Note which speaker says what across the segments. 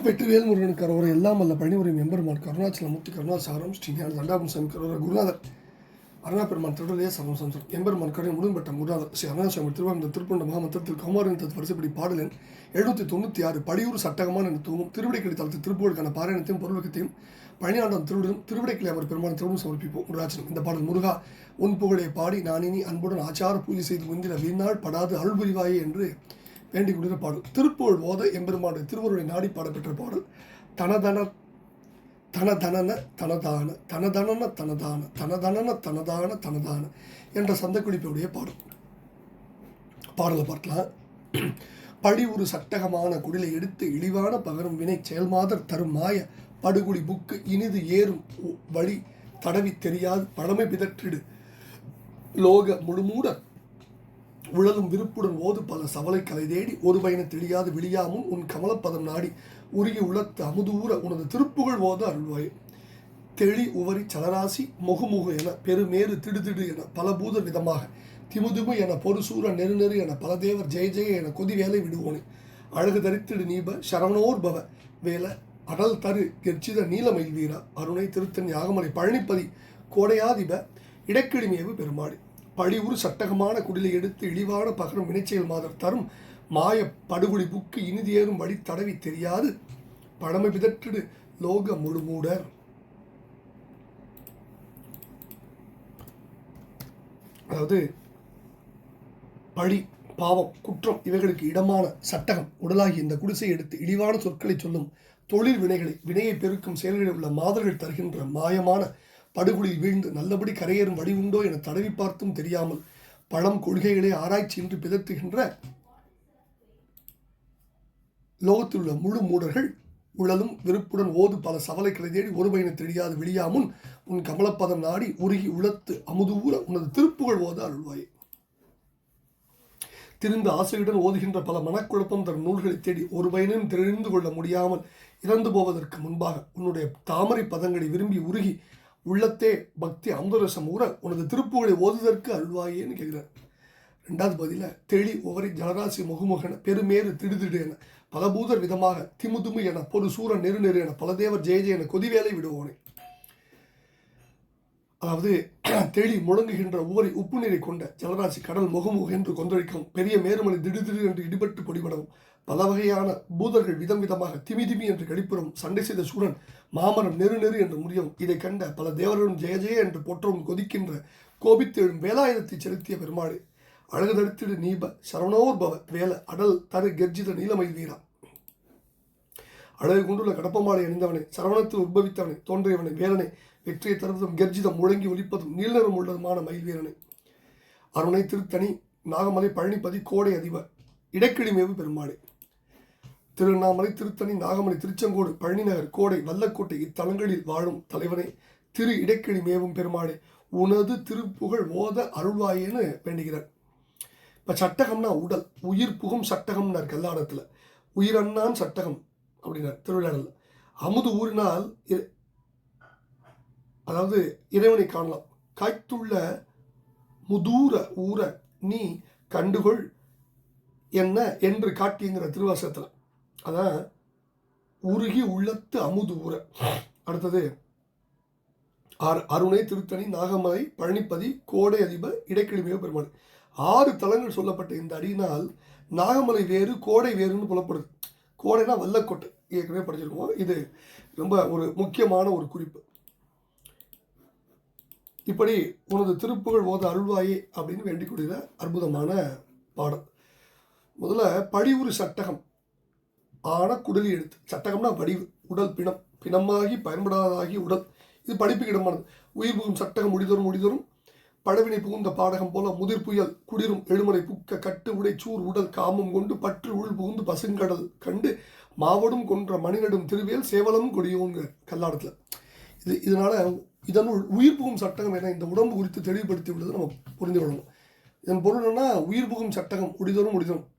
Speaker 1: வெற்றிவேல் முருகன் கரோரை எல்லாம் அல்ல பழனிபுரம் எம்பெருமான் கருணாச்சலமூர்த்தி கருணாசாரம் ஸ்ரீஞான தண்டாபன் சாமி கரோர குருநாதர் அருணா பெருமான் திருடலே சரம் சம்சம் எம்பெருமான் கருணை முழும்பட்ட குருநாதர் ஸ்ரீ அருணாசாமி திருவாரூர் திருப்பண்ட மகாமந்திரத்தில் கௌமாரின் தத்து வரிசைப்படி பாடலன் 796 படியூர் சட்டகமான என தூவும் திருவிடைக்கிளி தளத்து திருப்புகளுக்கான பாராயணத்தையும் பொருள்வகத்தையும் பழனியாண்டம் திருவிடும் திருவிடைக்கிளி அமர் பெருமான் திருவிடும் சமர்ப்பிப்போம் முருகாச்சனம். இந்த பாடல் முருகா உன் புகழை பாடி நானினி அன்புடன் ஆச்சார பூஜை செய்து முந்திர வீணாள் படாது அருள் புரிவாயே என்று வேண்டி கொடுத்த பாடல். திருப்புகழ் ஓத எம்பெருமானுடைய திருவருளை நாடி பாடப்பெற்ற பாடல். தனதன தனதனன தனதான தனதனன தனதான தனதனன தனதான தனதான என்ற சந்தக்குடிப்புடைய பாடல். பாடலை பார்க்கலாம். படி ஒரு சட்டகமான குடிலை எடுத்து இழிவான பகரும் வினை செயல்மாதர் தரும் மாய படுகுடி புக்கு இனிது ஏறும் வழி தடவி தெரியாது பழமை பிதற்றிடு லோக முழுமூட உழலும் விருப்புடன் ஓது பல சவலை கலை தேடி ஒரு பயண தெரியாது விழியாமும் உன் கமலப்பதம் நாடி உருகி உளத்து அமுதூர உனது திருப்புகழ் ஓத அருள்வாய். தெளி உவரி சலராசி முகுமுகு என பெருமேறு திடுதிடு என பல பூத விதமாக திமுதுமு என பொறுசூர நெரு என பல தேவர் ஜெய ஜெய என கொதி வேலை விடுவோனே அழகு தரித்திடு நீப சரவணோர்பவ வேல அடல் தரு கெர்ச்சித நீலமயில் வீரா அருணை திருத்தன் யாகமலை பழனிப்பதி கோடையாதிப இடக்கிழிமேவு பெருமாடி. படிவுறு சட்டகமான குடிலை எடுத்து இழிவான பகரும் வினைச்செயல் மாதர் தரும் மாய படுகுடி புக்கு இனிதேறும் வழி தடவி தெரியாது பழமை பிதற்றிடு லோக முழுமூடர். அதாவது பழி பாவம் குற்றம் இவைகளுக்கு இடமான சட்டகம் உடலாகி இந்த குடிசை எடுத்து இழிவான சொற்களை சொல்லும் தொழில் வினைகளை வினையை பெருக்கும் செயல்களில் உள்ள மாதர்கள் தருகின்ற மாயமான படுகொலியில் வீழ்ந்து நல்லபடி கரையேறும் வழி உண்டோ என தடவி பார்த்தும் தெரியாமல் பழம் கொள்கைகளை ஆராய்ச்சியின்றி பிதற்றுகின்ற லோகத்தில் உள்ள முழு மூடர்கள் உழலும் விருப்புடன் ஓது பல சவலைகளை தேடி ஒரு பயனை தெரியாது விழியாமுன் உன் கமலப்பதம் நாடி உருகி உளத்து அமுதூர உனது திருப்புகழ் ஓத அருள்வாய். திரிந்து ஆசையுடன் ஓதுகின்ற பல மனக்குழப்பம் தரும் நூல்களை தேடி ஒரு பயனும் தெரிந்து கொள்ள முடியாமல் இறந்து போவதற்கு முன்பாக உன்னுடைய தாமரை பதங்களை விரும்பி உருகி உள்ளத்தே பக்தி அமுதரசம் ஊற உனது திருப்புகளை ஓதுவதற்கு அருள்வாயேன்னு கேட்கிறார். ரெண்டாவது பதில தெளி ஒவரி ஜலராசி முகுமுகன பெருமேறு திடுதிடு என பலபூதர் விதமாக திமுதுமு என பொறு சூர நெரு என பல தேவர் ஜெய ஜெய என கொதிவேலை விடுவோனே. அதாவது தெளி முழங்குகின்ற ஊரை உப்பு நீரை கொண்ட ஜலராசி கடல் முகமுக என்று கொந்தளிக்கும் பெரிய மேருமலை திடுதிடு என்று இடிபட்டு பொடிபடவும் பல வகையான பூதர்கள் விதம் விதமாக திமி என்று கழிப்புறம் சண்டை செய்த சூரன் மாமரம் நெரு என்று முடியவும் இதை கண்ட பல தேவர்களும் ஜெய ஜெய என்று போற்றவும் கொதிக்கின்ற கோபித்தெழும் வேலாயுதத்தை செலுத்திய பெருமாளே அழகு தடுத்திடு நீப சரவணோர்பவ வேல அடல் தரு கெர்ஜித நீலமயில் வீரா அழகு கொண்டுள்ள கடப்பமாலை அணிந்தவனை சரவணத்தில் உற்பவித்தவனை தோன்றியவனை வேலனை வெற்றியை தருவதும் கெர்ஜிதம் முழங்கி ஒலிப்பதும் நீலநிறம் உள்ளதுமான மயில் வீரனை அருணை திருத்தணி நாகமலை பழனிப்பதி கோடை அதிப இடக்கிழிமேவு பெருமாளே. திருவண்ணாமலை திருத்தணி நாகமலை திருச்செங்கோடு பழனிநகர் கோடை வல்லக்கோட்டை இத்தலங்களில் வாழும் தலைவனை திரு இடைக்கிழிமேவும் பெருமாளே உனது திருப்புகழ் ஓத அருள்வாயேன்னு வேண்டுகிறார். இப்போ சட்டகம்னா உடல் உயிர் புகும் சட்டகம்னார் கல்லாடத்தில் உயிரண்ணான் சட்டகம் அப்படின்னார் திருவிழாடல். அமுது ஊறினால் அதாவது இறைவனை காணலாம். காய்த்துள்ள முதூர ஊர நீ கண்டுகொள் என்ன என்று காட்டிங்கிற திருவாசகத்தில் அதான் உருகி உள்ளத்து அமுது ஊர. அடுத்தது அருணை திருத்தணி நாகமலை பழனிப்பதி கோடை அதிப இடைக்கிழிமையோ பெருமாள் 6 தலங்கள் சொல்லப்பட்ட இந்த அடியினால் நாகமலை வேறு கோடை வேறுன்னு புலப்படுது. கோடைனா வல்லக்கோட்டை ஏற்கனவே படிச்சிருக்கோம். இது ரொம்ப ஒரு முக்கியமான ஒரு குறிப்பு. இப்படி உனது திருப்புகழ் ஓத அருள்வாயே அப்படின்னு வேண்டிக் கொள்கிற அற்புதமான பாடம். முதல்ல படிவுறு சட்டகம் ஆன குடலி எழுத்து. சட்டகம்னா வடிவு உடல் பிணம் பிணமாகி பயன்படாதாகி உடல் இது படிப்புக்கு இடமானது. உயிர் புகும் சட்டகம் முடிதோறும் பழவினை புகுந்த பாடகம் போல முதிர் புயல் குடிரும் எழுமலை புக்க கட்டு உடை சூர் உடல் காமம் கொண்டு பற்று உள் புகுந்து பசுங்கடல் கண்டு மாவடும் கொன்ற மணிநடும் திருவேல் சேவலம் கொடியோங்க கல்லாடத்தில். இதனுள் உயிர் புகும் சட்டகம் என இந்த உடம்பு குறித்து தெளிவுபடுத்தி உள்ளது நம்ம புரிந்து கொள்ளணும். இதன் பொருள் என்னன்னா உயிர் புகும் சட்டகம் முடிதோறும்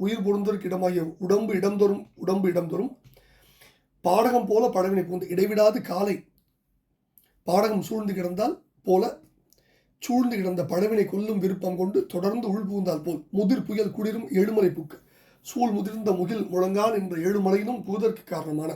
Speaker 1: உயிர் பொருந்ததற்கு இடமாகிய உடம்பு இடம்தோறும் பாடகம் போல பழவினை புகுந்து இடைவிடாது காலை பாடகம் சூழ்ந்து கிடந்தால் போல சூழ்ந்து கிடந்த பழவினை கொல்லும் விருப்பம் கொண்டு தொடர்ந்து உள் புகுந்தால் போல் முதிர் புயல் குடிரும் எழுமலை புக்கு சூழ் முதிர்ந்த முகில் முழங்கான் என்ற 7 மலையிலும் புகுதற்கு காரணமான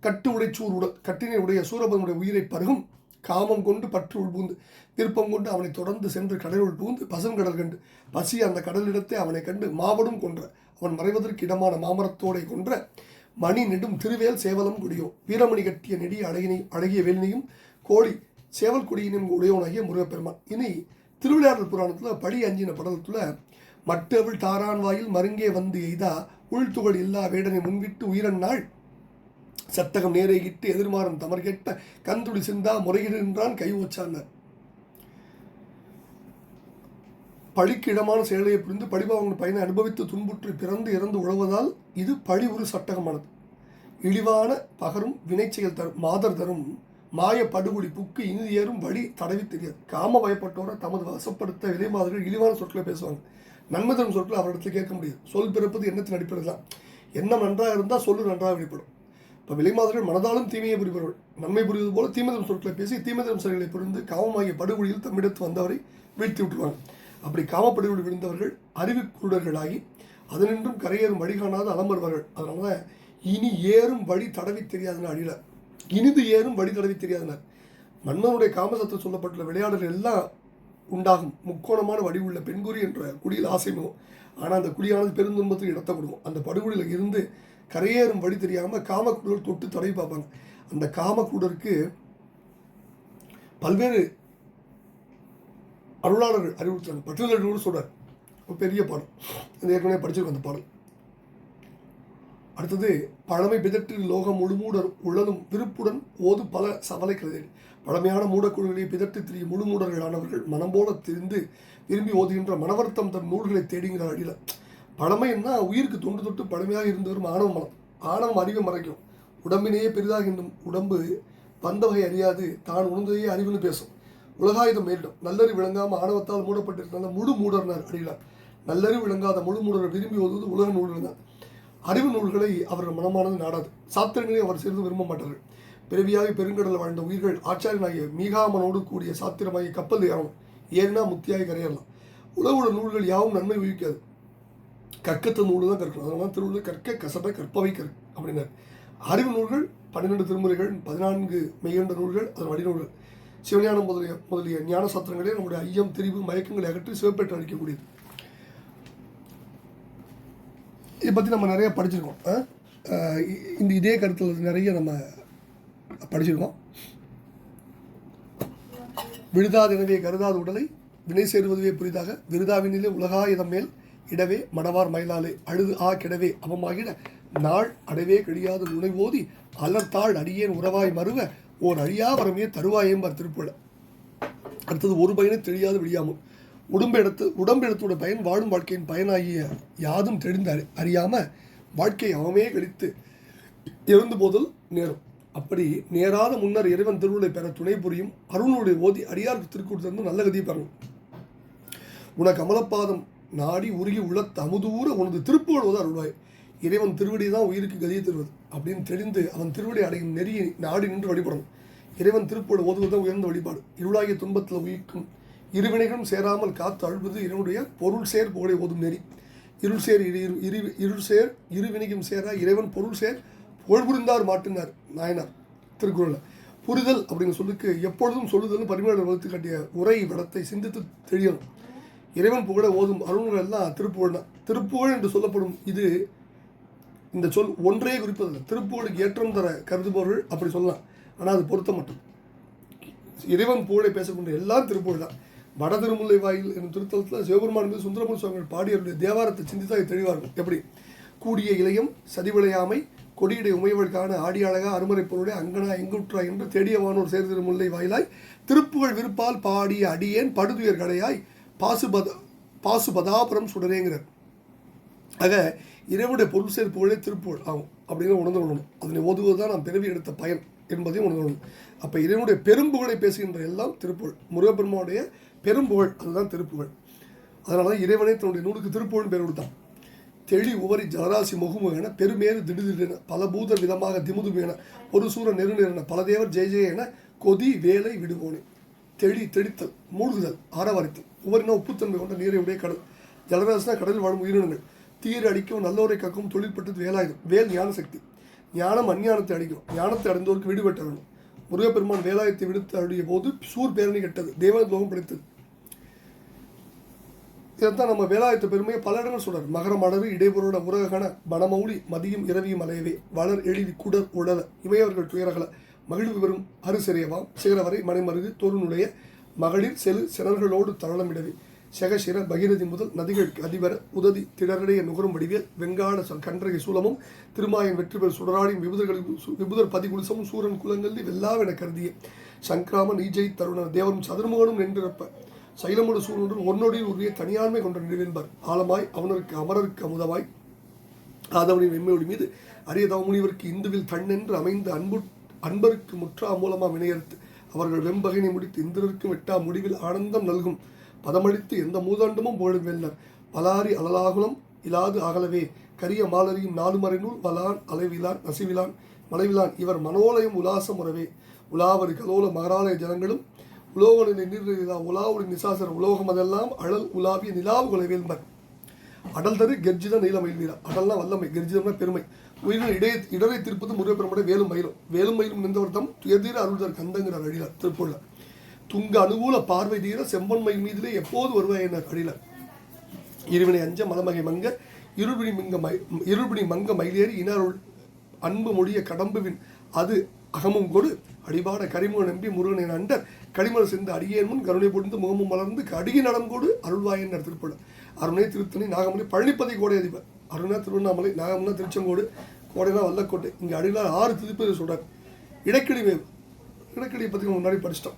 Speaker 1: கட்டு உடைச்சூர் உடல் கட்டினை உடைய சூரபதனுடைய உயிரை பருகும் காமம் கொண்டு பற்று உள்பூந்து விருப்பம் கொண்டு அவனை தொடர்ந்து சென்று கடலுள் புகுந்து பசுங்கடல் கண்டு பசி அந்த கடலிடத்தை அவனை கண்டு மாவடும் கொன்ற அவன் மறைவதற்கு இடமான மாமரத்தோடை கொன்ற மணி நெடும் திருவேல் சேவலம் கொடியோ வீரமணி கட்டிய நெடிய அழகிய வேலினையும் கோழி சேவல் கொடியினும் உடையவனாகிய முருகப்பெருமான். இனி திருவிளையாடல் புராணத்தில் படி அஞ்சின படலத்தில் மட்டவிழ் தாரான் வாயில் மருங்கே வந்து எய்தா உள்துகள் இல்லா வேடனை முன்விட்டு உயிரன்னாள் சட்டகம் நேரே இட்டு எதிர்மாறும் தமர் கேட்ட கந்துடி சிந்தா முறையிடுகின்றான் கை ஓச்சானார். பழிக்கு இடமான செயலையை புரிந்து படிபாவங்கள் பயனை அனுபவித்து துன்புற்று பிறந்து இறந்து உழவதால் இது பழி ஒரு சட்டகமானது. இழிவான பகரும் வினைச்செயல் தரும் மாதர் தரும் மாய படுகொடி புக்கு இனிது ஏறும் வழி தடவி தெரியாது. காம பயப்பட்டோரை தமது வசப்படுத்த விலை மாதிரிகள் இழிவான சொற்களை பேசுவாங்க. நன்மை தரும் சொற்களை அவரிடத்தில் கேட்க முடியாது. சொல் பிறப்பது எண்ணத்தின் அடிப்படையில் தான். எண்ணம் நன்றாக இருந்தால் சொல்லு நன்றாக வெளிப்படும். இப்போ விலை மாதிரிகள் மனதாலும் தீமையை புரிபவர்கள். நன்மை புரிவது போல தீமதம் சொற்களை பேசி தீமதம் செயல்களை புரிந்து காமமாகிய படுகொழியில் தம்மிடத்து வந்தவரை வீழ்த்தி விட்டுருவாங்க. அப்படி காமப்படுகொழி விழுந்தவர்கள் அறிவு குருடர்களாகி அதனின்றும் கரையேறும் வழி காணாத அலம்பருவார்கள். அதனால தான் இனி ஏறும் வழி தடவி தெரியாதுன்னு அழில இனிது ஏறும் வழி தடவி தெரியாதுனார். மன்னனுடைய காமசத்தில் சொல்லப்பட்டுள்ள விளையாடல்கள் எல்லாம் உண்டாகும் முக்கோணமான வடிவுள்ள பெண்குறி என்ற குடியில் ஆசைமும். ஆனால் அந்த குடியானது பெருந்துன்பத்துக்கு இடத்த கொடுக்கும். அந்த படுகொலியில் இருந்து கரையேறும் வழி தெரியாமல் காமக்கூடல் தொட்டு தடவி பார்ப்பாங்க. அந்த காமக்கூடருக்கு பல்வேறு அருளாளர்கள் அறிவுறுத்தாங்க. பட்டியலோடு சொல்கிறார். ஒரு பெரிய பாடல், அது ஏற்கனவே படிச்சிருக்கோம் அந்த பாடல். அடுத்தது பழமை பிதற்றில் லோகம் முழுமூடர் உழலும் விருப்புடன் ஓது பல சவலை கருதேன். பழமையான மூடக்குழுகளை பிதற்றி திரிய முழுமூடர்களானவர்கள் மனம் போல திரிந்து விரும்பி ஓதுகின்ற மனவர்த்தம் தன் நூல்களை தேடுகிற அடியில். பழமைன்னா உயிருக்கு தொண்டு தொட்டு பழமையாக இருந்து வரும் ஆணவ மனம். ஆணவம் அறிவை மறைக்கும். உடம்பினையே பெரிதாகின்றும் உடம்பு வந்தவகை அறியாது தான் உணர்ந்ததையே அறிவுன்னு பேசும். உலகாயுதம் மேலிடும். நல்லறிவு விளங்காமல் ஆணவத்தால் மூடப்பட்டிருந்தால் முழு மூடர்னார் அடிகளார். நல்லறிவு விளங்காத முழு மூடரை விரும்பி ஓதுவது உலக நூல்கள் தான். அறிவு நூல்களை அவர்கள் மனமானது நாடாது. சாத்திரங்களை அவர் சேர்ந்து விரும்ப மாட்டார்கள். பிறவியாகி பெருங்கடலில் வாழ்ந்த உயிர்கள் ஆச்சாரியனாகிய மீகாமனோடு கூடிய சாத்திரமாகிய கப்பல் ஏறணும். ஏறினா முத்தியாகி கரையறலாம். உலகுள்ள நூல்கள் யாவும் நன்மை உயிக்காது. கற்கத்த நூல் தான் கற்கணும். அதனால திருவள்ளுவர் கற்க கசப்பை கற்பவை அப்படின்னார். அறிவு நூல்கள் 12 திருமுறைகள், 14 மெய்கண்ட நூல்கள், அதன் வடிநூல்கள், சிவஞானம் முதலிய ஞான சாத்திரங்களே நம்முடைய ஐயம் திரிவு மயக்கங்களை அகற்றி சிவப்பேற்று அளிக்கக்கூடியது. இதை பற்றி நம்ம நிறைய படிச்சிருக்கோம். இதே கருத்தில் நிறைய நம்ம படிச்சிருக்கோம். விழுதாது எனவே கருதாது உடலை வினை சேருவதுவே புரிதாக விருதாவினிலே உலகாயுதம் மேல் இடவே மடவார் மயிலாலே அழுது கிடவே அவமாகிட நாள் அடவே கிழியாது நுனை ஓதி அலர்த்தாள் அடியேன் உறவாய் மறுவ ஓர் அழியா வரமே தருவாயேம்பர் திருப்புல. அடுத்தது ஒரு பயனை தெரியாது விழியாமல் உடம்பெடுத்தோட பயன் வாழும் வாழ்க்கையின் பயனாகிய யாதும் தெரிந்து அறியாமல் வாழ்க்கையை அவமே கழித்து இறந்து போதல் நேரும். அப்படி நேராத முன்னர் இறைவன் திருவுளை பெற துணை புரியும் அருணுடைய ஓதி அடியாருக்கு திருக்கூட்டு நல்ல கதியை பெறணும். உனக்கு அமலப்பாதம் நாடி உருகி உள்ள தமுதூர உனது திருப்புகள் ஓத அருள்வாய். இறைவன் திருவடி தான் உயிருக்கு கதியை தருவது அப்படின்னு தெரிந்து அவன் திருவடி அடையும் நெறியை நாடி நின்று வழிபடணும். இறைவன் திருப்புகள் ஓதுவது தான் உயர்ந்த வழிபாடு. இருளாகிய துன்பத்தில் உயிர்க்கும் இருவினைகளும் சேராமல் காத்து அழுவது இறைவனுடைய பொருள் சேர் புகழை ஓதும் நெறி. இருள் சேர் இருவினைக்கும் சேர இறைவன் பொருள் சேர் புகழ் புரிந்தார் மாட்டினார் நாயனார் திருக்குறளில். புரிதல் அப்படிங்கிற சொல்லுக்கு எப்பொழுதும் சொல்லுதல்னு பரிமாண வகுத்து காட்டிய உரை வடத்தை சிந்தித்து தெரியணும். இறைவன் புகழை ஓதும் அருள்கள் எல்லாம் திருப்புகழ் தான். திருப்புகழ் என்று சொல்லப்படும் இந்த சொல் ஒன்றே குறிப்பதில்லை. திருப்புகழுக்கு ஏற்றம் தர கருதுபவர்கள் அப்படி சொல்லலாம். ஆனால் அது பொருத்த மட்டும். இறைவன் புகழை பேசக்கூடிய எல்லாம் திருப்புகழ் தான். வட திருமுல்லை வாயில் என்னும் திருத்தலத்தில் சிவபெருமான் மீது சுந்தரமூர்த்தி சுவாமிகள் பாடியவருடைய தேவாரத்தை சிந்தித்தாக தெளிவார்கள். எப்படி கூடிய இளையம் சதிவிளையாமை கொடியிடை உமைவழ்கான ஆடி அழகா அருமறை பொருளை அங்கனா எங்குற்றா என்று தேடியவானோர் சேர்திருமுல்லை வாயிலாய் திருப்புகழ் விருப்பால் பாடிய அடியேன் படுதுயர் கடையாய் பாசுபதாபுரம் சுடரேங்கிறார். ஆக இறைவனுடைய பொருள் சேர் புகழே திருப்புகழ் ஆகும் அப்படின்னு உணர்ந்து கொள்ளணும். அதனை ஓதுவது தான் நாம் பிறவி எடுத்த பயன் என்பதையும் உணர்ந்து கொள்ளணும். அப்போ இறைவனுடைய பெரும்புகழை பேசுகின்ற எல்லாம் திருப்புகழ். முருகப்பெருமானுடைய பெரும்புகழ் அதுதான் திருப்புகழ். அதனால தான் இறைவனை தன்னுடைய நூலுக்கு திருப்புகழ் பேர் கொடுத்தான். தெளி உவரி ஜலராசி முகுமு என பெருமேறு திடுதிடென பல பூதர் விதமாக திமுதுமு என ஒரு சூர நெருநெருன பல தேவர் ஜெய ஜெய என கொதி வேலை விடுவோனே. தெளித்தல் மூழ்குதல் ஆரவாரித்தல். உவரினா உப்புத்தன்மை கொண்ட நீரை உடைய கடல். ஜலராசினா கடலில் வாழும் உயிரினங்கள். தீர அடிக்கும் நல்லோரை காக்கும் தொழிற்பட்டது வேலாயுதம். வேல் ஞான சக்தி. ஞானம் அஞ்ஞானத்தை அடிக்கும். ஞானத்தை அடைந்தோருக்கு வீடு பெற்ற வேணும். முருகப்பெருமான் வேலாயத்தை விடுத்து அருளிய போது சூர் பேரணி கெட்டது, தேவலோகம் படைத்தது. இதைத்தான் நம்ம வேலாயத்த பெருமையை பல இடங்கள் சொல்றார். மகர மலரு இடைபொருட முருககன வனமௌலி மதியும் இரவியும் அலையவே வளர் எழில் குடர் உடல இமையவர்கள் துயரகல மகிழ்வு பெறும் அருசிறையவாம் சிகரவரை மனைமருகு தோறுனுடைய மகளிர் செலு சிறர்களோடு தளமிடவே செகசிர பகிரதி முதல் நதிகளுக்கு அதிபர உதவி திடரடைய நுகரும் வடிவேல் வெங்காட கன்றகை சூலமும் திருமாயன் வெற்றி பெற சுடராடியும் விபுதர் பதிகுலிசமும் சூரன் குலங்கல்லி வெல்லாவென கருதிய சங்கிராம நீஜை தருண தேவரும் சதுர்முகனும் நின்றிருப்ப சைலமுடு சூழனுடன் ஒன்னொடியில் உரிய தனியாண்மை கொண்ட நினைவென்பார். ஆழமாய் அவனருக்கு அமரருக்கு அமுதமாய் ஆதவனின் வெண்மையொளி மீது அரிய தவமுனிவருக்கு இந்துவில் தன்னென்று அமைந்த அன்பருக்கு முற்றா மூலமா வினையறுத்து அவர்கள் வெம்பகைனை முடித்து இந்திரருக்கும் வெட்டா முடிவில் ஆனந்தம் நல்கும் பதமளித்து எந்த மூதாண்டமும் போடும் வெல்லர் பலாரி அலலாகுலம் இலாது அகலவே கரிய மாலரியும் நாலுமறை நூல் வலான் அலைவிலான் நசிவிலான் மலைவிலான் இவர் மனோலயம் உலாசம் உறவே உலாவரி கலோல மகராலய ஜனங்களும் உலோகனின் நீர் உலாவுடைய நிசாசர் உலோகம் அதெல்லாம் அழல் உலாவிய நிலாவு குலைவேல்பர் அடல் தரு கெர்ஜித நீலமயில் வீரா. அடல்லாம் வல்லமை, கெர்ஜிதம்னா பெருமை. உயிரின் இடரை திருப்பது முருகப்பெருமாட வேலும் மயிலும். வேலும் மயிலும் நின்றவர்த்தம் துயதீர அருள்தர் கந்தங்கிறார் அடிலார் திருப்பூர்ல. துங்க அனுகூல பார்வை தீர செம்பன்மை மீதிலே எப்போது வருவாயினர் அடிலார். இருவினை அஞ்ச மலமகை மங்க இருள்பிணி மங்க மயிலேறி இனருள் அன்பு மொழிய கடம்புவின் அது அகமும் கொடு அடிபாட கரிமுக நம்பி முருகனின் அண்டர் கடிமலர் சென்று அடியேன் முன் கருணை பொடிந்து முகமும் மலர்ந்து அடிய நடங்கோடு அருள்வாயன் திருப்பூர். அருணை திருத்தணி நாகமலை பழனிப்பதி கோடை அதிபர். அருணா திருவண்ணாமலை, நாகம்னா திருச்செங்கோடு, கோடைனா வல்லக்கோட்டை. இங்கே அடியில் 6 திருப்பதி சொல்கிறார். இடைக்கிளி வேவு, இடைக்கிளியை பற்றி முன்னாடி படிச்சிட்டோம்.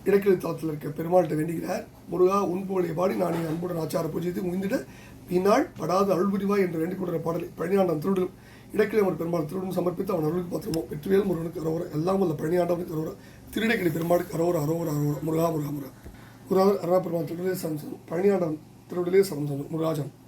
Speaker 1: இடைக்கிளி தளத்தில் இருக்க பெருமாள்கிட்ட வேண்டுகிறார், முருகா உன் புகழை பாடி நான் என் அன்புடன் ஆச்சார பூஜைத்து முந்திட பின்னால் படாத அருள் புரிவாய் என்று வேண்டிக் கொள்கிற பாடலை பழனியாண்டன் திருவிடும் இடைக்கிளி அவர் பெருமாள் திருவிடும் சமர்ப்பித்து அவன் அருளுக்கு பார்த்துருவோம். வெற்றிவேல் முருகனுக்கு அரோவரம், எல்லாம் வல்ல பழனியாண்டவனுக்கு அரோவரம், திருடைக்கிளி பெருமாளுக்கு அரோவரம் அரோவரம் அரோவரம். முருகா முருகா முருகா. குருநாதர் அருணா பெருமாள் திருவிடலே சமசம், பழனியாண்டன் திருவிடலே சமசம். முருகாஜன்.